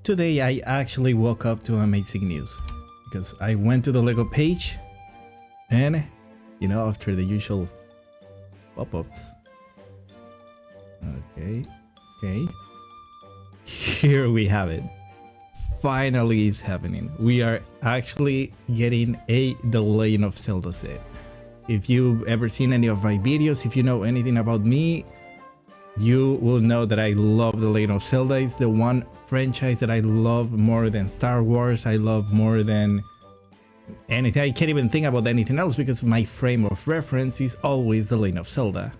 Today I actually woke up to amazing news because I went to the Lego page and, you know, after the usual pop-ups. Okay. Here we have it. Finally it's happening. We are actually getting a The Legend of Zelda set. If you've ever seen any of my videos, if you know anything about me, you will know that I love The Legend of Zelda. It's the one franchise that I love more than Star Wars. I love more than anything. I can't even think about anything else because my frame of reference is always The Legend of Zelda.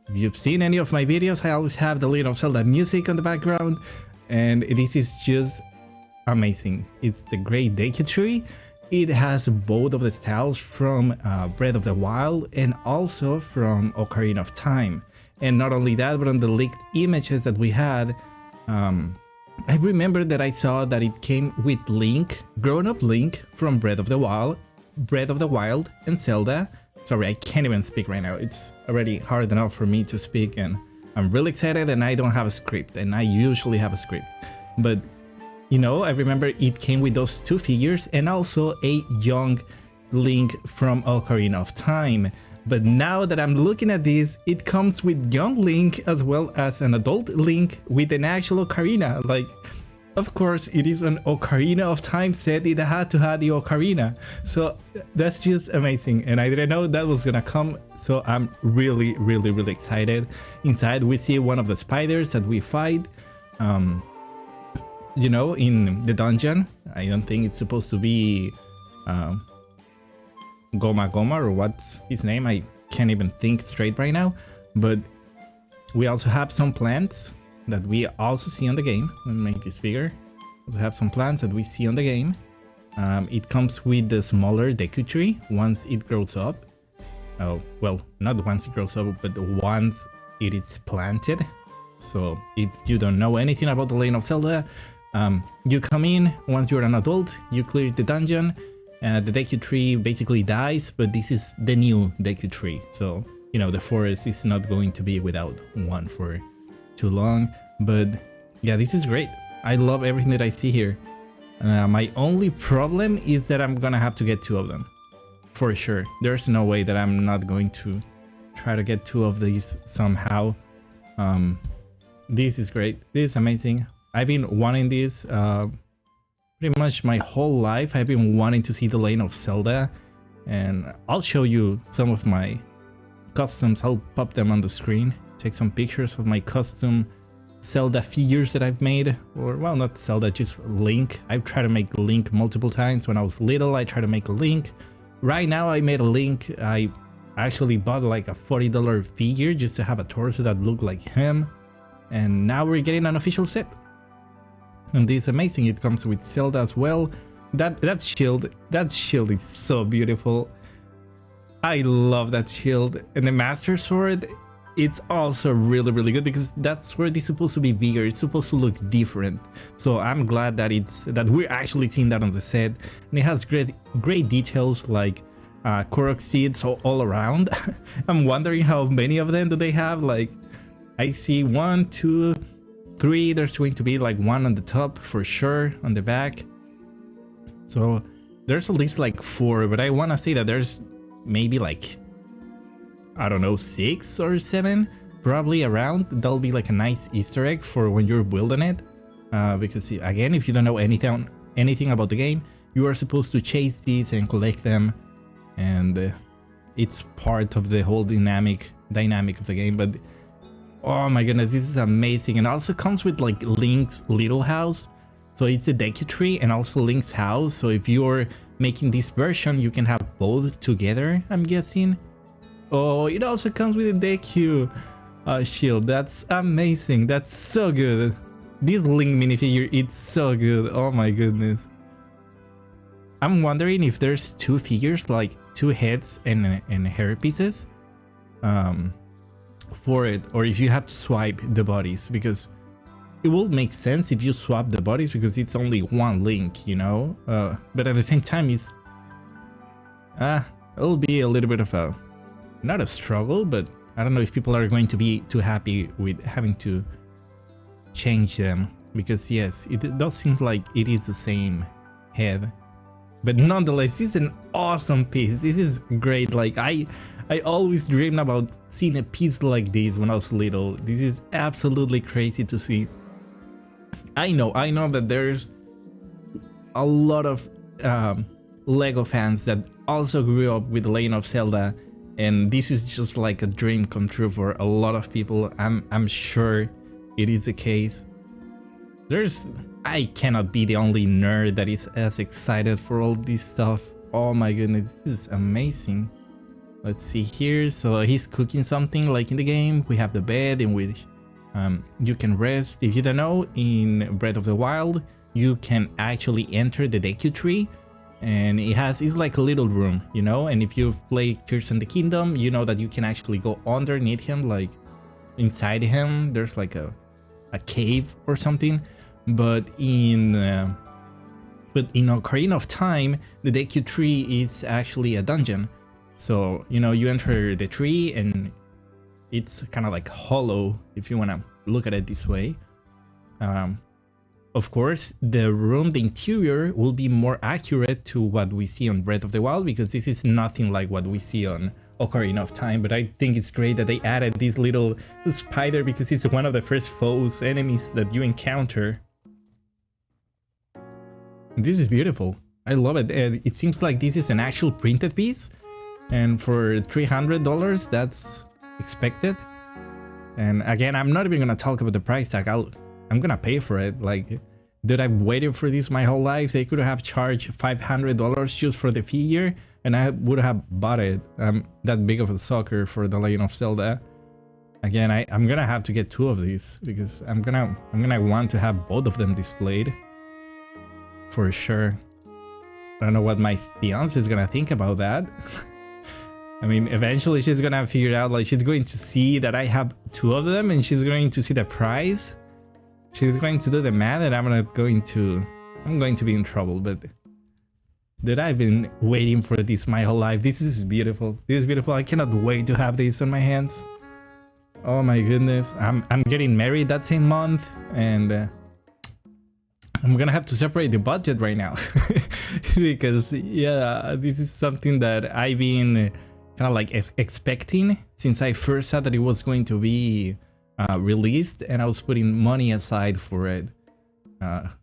If you've seen any of my videos, I always have The Legend of Zelda music on the background, and this is just amazing. It's the Great Deku Tree. It has both of the styles from Breath of the Wild and also from Ocarina of Time. And not only that, but on the leaked images that we had, I remember that I saw that it came with Link, grown-up Link from Breath of the Wild, and Zelda. Sorry, I can't even speak right now. It's already hard enough for me to speak, and I'm really excited, and I don't have a script, and I usually have a script. But, you know, I remember it came with those two figures and also a young Link from Ocarina of Time. But now that I'm looking at this, it comes with young Link as well as an adult Link with an actual ocarina. Like, of course, it is an Ocarina of Time set. It had to have the ocarina. So that's just amazing. And I didn't know that was gonna come. So I'm really excited. Inside, we see one of the spiders that we fight, you know, in the dungeon. I don't think it's supposed to be Goma or what's his name. I can't even think straight right now. But we also have some plants that we also see on the game. Let me make this bigger. We have some plants that we see on the game. It comes with the smaller Deku Tree once it grows up. Oh, well, not once it grows up, but once it is planted. So if you don't know anything about The Legend of Zelda, you come in once you're an adult, you clear the dungeon, the Deku Tree basically dies, but this is the new Deku Tree. So, you know, the forest is not going to be without one for too long. But yeah, this is great. I love everything that I see here. My only problem is that I'm gonna have to get two of them. For sure. There's no way that I'm not going to try to get two of these somehow. This is great. This is amazing. I've been wanting this pretty much my whole life. I've been wanting to see The Legend of Zelda, and I'll show you some of my customs. I'll pop them on the screen, take some pictures of my custom Zelda figures that I've made, or well, not Zelda, just Link. I've tried to make Link multiple times. When I was little, I tried to make a Link. Right now I made a Link. I actually bought like a $40 figure just to have a torso that looked like him, and now we're getting an official set. And this is amazing. It comes with Zelda as well. That shield is so beautiful. I love that shield. And the Master Sword, it's also really good because that sword is supposed to be bigger. It's supposed to look different. So I'm glad that we're actually seeing that on the set. And it has great details like Korok seeds all around. I'm wondering how many of them do they have. Like, I see 1, 2, 3. There's going to be like one on the top for sure, on the back. So there's at least like 4, but I want to say that there's maybe like, I don't know, 6 or 7 probably around. That'll be like a nice Easter egg for when you're building it, because again, if you don't know anything about the game, you are supposed to chase these and collect them, and it's part of the whole dynamic of the game. But oh my goodness, this is amazing. And also comes with like Link's little house. So it's a Deku Tree and also Link's house. So if you're making this version, you can have both together, I'm guessing. Oh, it also comes with a Deku shield. That's amazing. That's so good. This Link minifigure, it's so good. Oh my goodness. I'm wondering if there's 2 figures, like 2 heads and hair pieces. For it, or if you have to swipe the bodies, because it will make sense if you swap the bodies because it's only one Link, you know. But at the same time, it'll be a little bit of a, not a struggle, but I don't know if people are going to be too happy with having to change them because yes, it does seem like it is the same head. But nonetheless, this is an awesome piece. This is great. Like I always dreamed about seeing a piece like this when I was little. This is absolutely crazy to see. I know that there's a lot of Lego fans that also grew up with The Legend of Zelda, and this is just like a dream come true for a lot of people. I'm sure it is the case. I cannot be the only nerd that is as excited for all this stuff. Oh my goodness, this is amazing. Let's see here. So he's cooking something like in the game. We have the bed in which you can rest. If you don't know, in Breath of the Wild, you can actually enter the Deku Tree, and it's like a little room, you know. And if you've played Tears in the Kingdom, you know that you can actually go underneath him, like inside him. There's like a cave or something. But in Ocarina of Time, the Deku Tree is actually a dungeon. So, you know, you enter the tree and it's kind of like hollow, if you want to look at it this way. Of course, the interior will be more accurate to what we see on Breath of the Wild, because this is nothing like what we see on Ocarina of Time. But I think it's great that they added this little spider, because it's one of the first enemies that you encounter. This is beautiful. I love it. It seems like this is an actual printed piece, and for $300, that's expected. And again, I'm not even gonna talk about the price tag. I'm gonna pay for it. Like, dude, I've waited for this my whole life. They could have charged $500 just for the figure, and I would have bought it. I'm that big of a sucker for The Legend of Zelda. Again, I'm gonna have to get 2 of these, because I'm gonna want to have both of them displayed. For sure. I don't know what my fiance is gonna think about that. I mean, eventually she's gonna figure out, like, she's going to see that I have 2 of them, and she's going to see the price. She's going to do the math, and I'm going to be in trouble. But dude, I've been waiting for this my whole life. This is beautiful. This is beautiful. I cannot wait to have this on my hands. Oh my goodness. I'm getting married that same month, and I'm gonna have to separate the budget right now. Because yeah, this is something that I've been kind of like expecting since I first saw that it was going to be released, and I was putting money aside for it.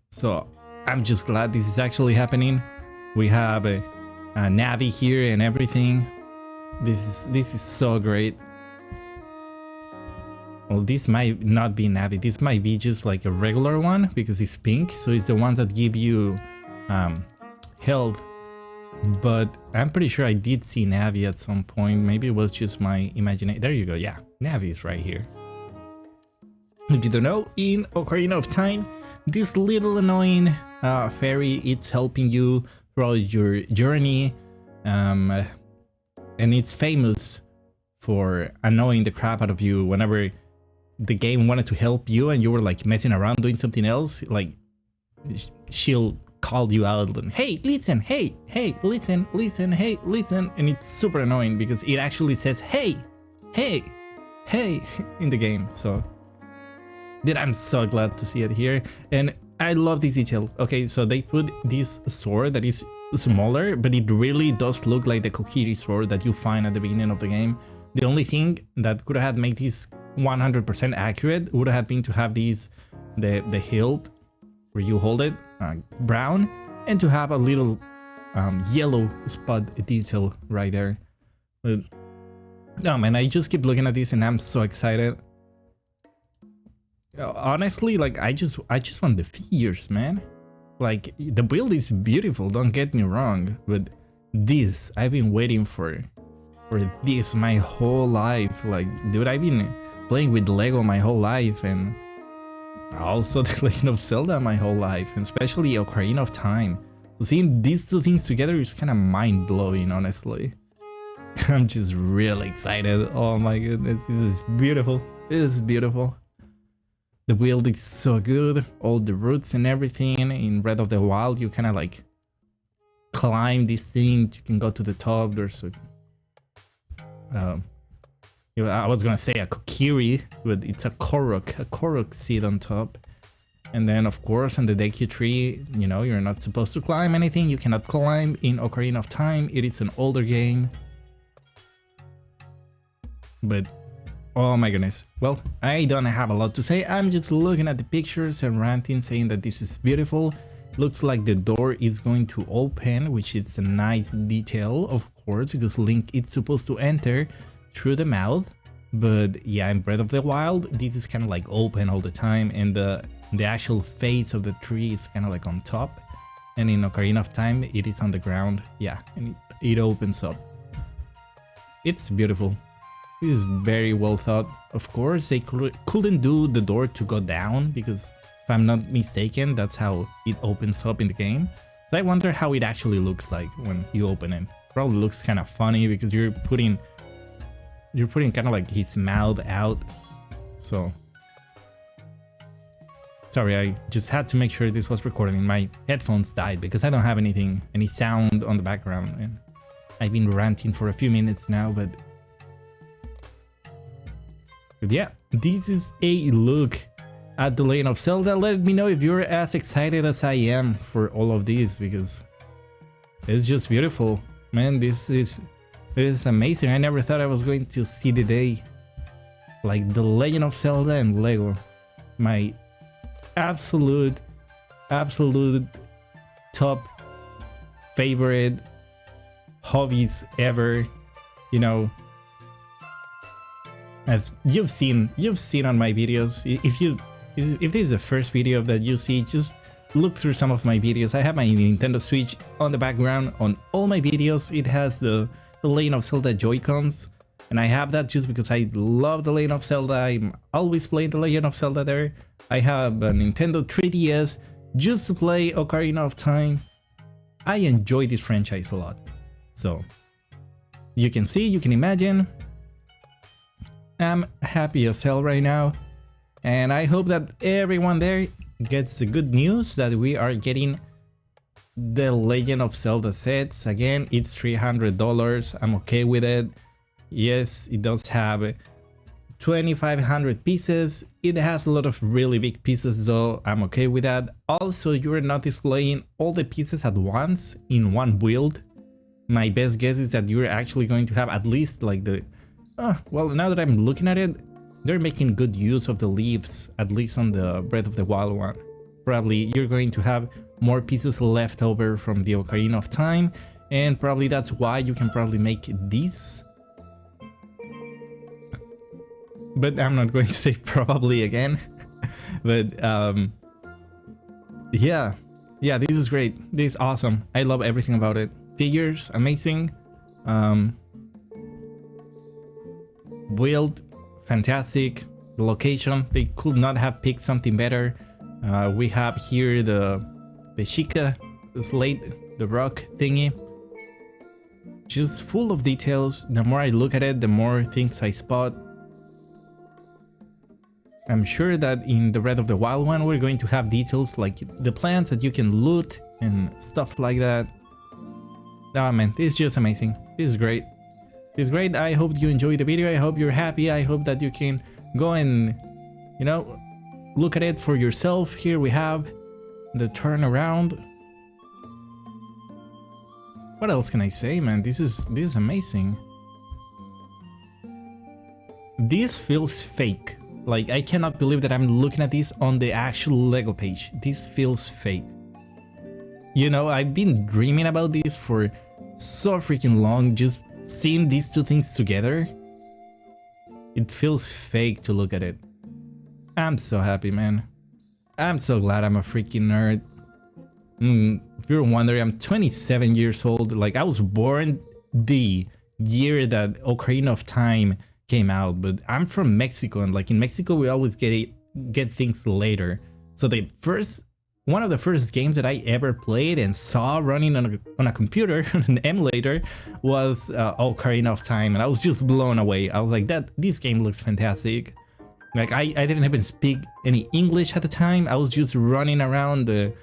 So I'm just glad this is actually happening. We have a Navi here and everything. This is so great. Well, this might not be Navi. This might be just like a regular one, because it's pink. So it's the ones that give you health. But I'm pretty sure I did see Navi at some point. Maybe it was just my imagination. There you go. Yeah, Navi is right here. If you don't know, in Ocarina of Time, this little annoying fairy, it's helping you throughout your journey. And it's famous for annoying the crap out of you whenever the game wanted to help you and you were like messing around doing something else. Like, she'll call you out and, hey, listen, hey, listen, hey, listen. And it's super annoying because it actually says hey in the game. So dude, I'm so glad to see it here, and I love this detail. Okay, so they put this sword that is smaller, but it really does look like the Kokiri sword that you find at the beginning of the game. The only thing that could have made this 100% accurate would have been to have these, the hilt where you hold it, brown, and to have a little yellow spot detail right there. But no, man, I just keep looking at this and I'm so excited. Honestly, like, I just want the figures, man. Like, the build is beautiful, don't get me wrong, but this, I've been waiting for this my whole life. Like, dude, I've been playing with Lego my whole life, and also The Legend of Zelda my whole life, and especially Ocarina of Time. So seeing these 2 things together is kind of mind-blowing, honestly. I'm just really excited. Oh my goodness, this is beautiful. This is beautiful. The build is so good, all the routes and everything. In Breath of the Wild, you kind of like climb this thing, you can go to the top. There's a I was gonna say a Kokiri, but it's a Korok seed on top. And then, of course, on the Deku Tree, you know, you're not supposed to climb anything. You cannot climb in Ocarina of Time. It is an older game. But, oh my goodness. Well, I don't have a lot to say. I'm just looking at the pictures and ranting, saying that this is beautiful. Looks like the door is going to open, which is a nice detail, of course, because Link is supposed to enter through the mouth. But yeah, in Breath of the Wild, this is kind of like open all the time, and the actual face of the tree is kind of like on top, and in Ocarina of Time it is on the ground. Yeah, and it opens up. It's beautiful. This is very well thought. Of course, they couldn't do the door to go down, because if I'm not mistaken, that's how it opens up in the game. So I wonder how it actually looks like when you open it. Probably looks kind of funny because you're putting kind of like his mouth out. So sorry, I just had to make sure this was recording. My headphones died because I don't have any sound on the background, and I've been ranting for a few minutes now, but yeah, this is a look at The Legend of Zelda. Let me know if you're as excited as I am for all of these, because it's just beautiful, man. This is amazing. I never thought I was going to see the day like The Legend of Zelda and Lego, my absolute top favorite hobbies ever. You know, as you've seen on my videos. If this is the first video that you see, just look through some of my videos. I have my Nintendo Switch on the background on all my videos. It has the Legend of Zelda Joy-Cons, and I have that just because I love the Legend of Zelda. I'm always playing the Legend of Zelda there. I have a Nintendo 3DS just to play Ocarina of Time. I enjoy this franchise a lot. So you can see, you can imagine, I'm happy as hell right now. And I hope that everyone there gets the good news that we are getting the Legend of Zelda sets. Again, it's $300. I'm okay with it. Yes, it does have 2,500 pieces. It has a lot of really big pieces though. I'm okay with that. Also, you're not displaying all the pieces at once in one build. My best guess is that you're actually going to have at least like the... well, now that I'm looking at it, they're making good use of the leaves, at least on the Breath of the Wild one. Probably you're going to have more pieces left over from the Ocarina of Time, and probably that's why you can probably make these. But I'm not going to say probably again. But yeah, this is great. This is awesome. I love everything about it. Figures, amazing. Build, fantastic. The location, they could not have picked something better. We have here the Sheikah, the slate, the rock thingy. Just full of details. The more I look at it, the more things I spot. I'm sure that in the Breath of the Wild one, we're going to have details like the plants that you can loot and stuff like that. Oh man, this is just amazing. This is great. This is great. I hope you enjoyed the video. I hope you're happy. I hope that you can go and, you know, look at it for yourself. Here we have the turnaround. What else can I say, man? This is amazing. This feels fake. Like, I cannot believe that I'm looking at this on the actual Lego page. This feels fake. You know, I've been dreaming about this for so freaking long, just seeing these two things together. It feels fake to look at it. I'm so happy, man. I'm so glad I'm a freaking nerd. If you're wondering, I'm 27 years old. Like, I was born the year that Ocarina of Time came out, but I'm from Mexico, and like in Mexico we always get things later. So one of the first games that I ever played and saw running on a computer, an emulator, was Ocarina of Time, and I was just blown away. I was like, this game looks fantastic. Like, I didn't even speak any English at the time. I was just running around the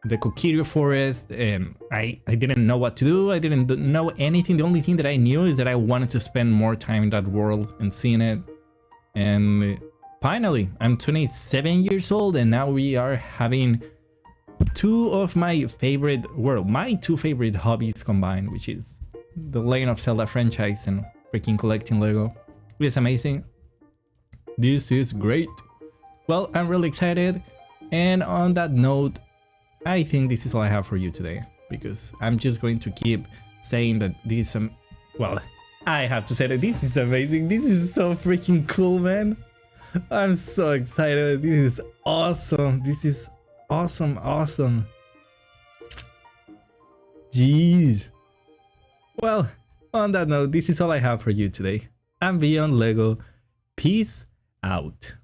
Kokiri forest, and I didn't know what to do. I didn't know anything. The only thing that I knew is that I wanted to spend more time in that world and seeing it. And Finally, I'm 27 years old and now we are having two of my favorite, well, my two favorite hobbies combined, which is the Legend of Zelda franchise and freaking collecting Lego. It's amazing. This is great. Well, I'm really excited. And on that note, I think this is all I have for you today, because I'm just going to keep saying that this is, well, I have to say that this is amazing. This is so freaking cool, man. I'm so excited. This is awesome. This is awesome. Jeez. Well, on that note, this is all I have for you today. I'm Beyond Lego. Peace out.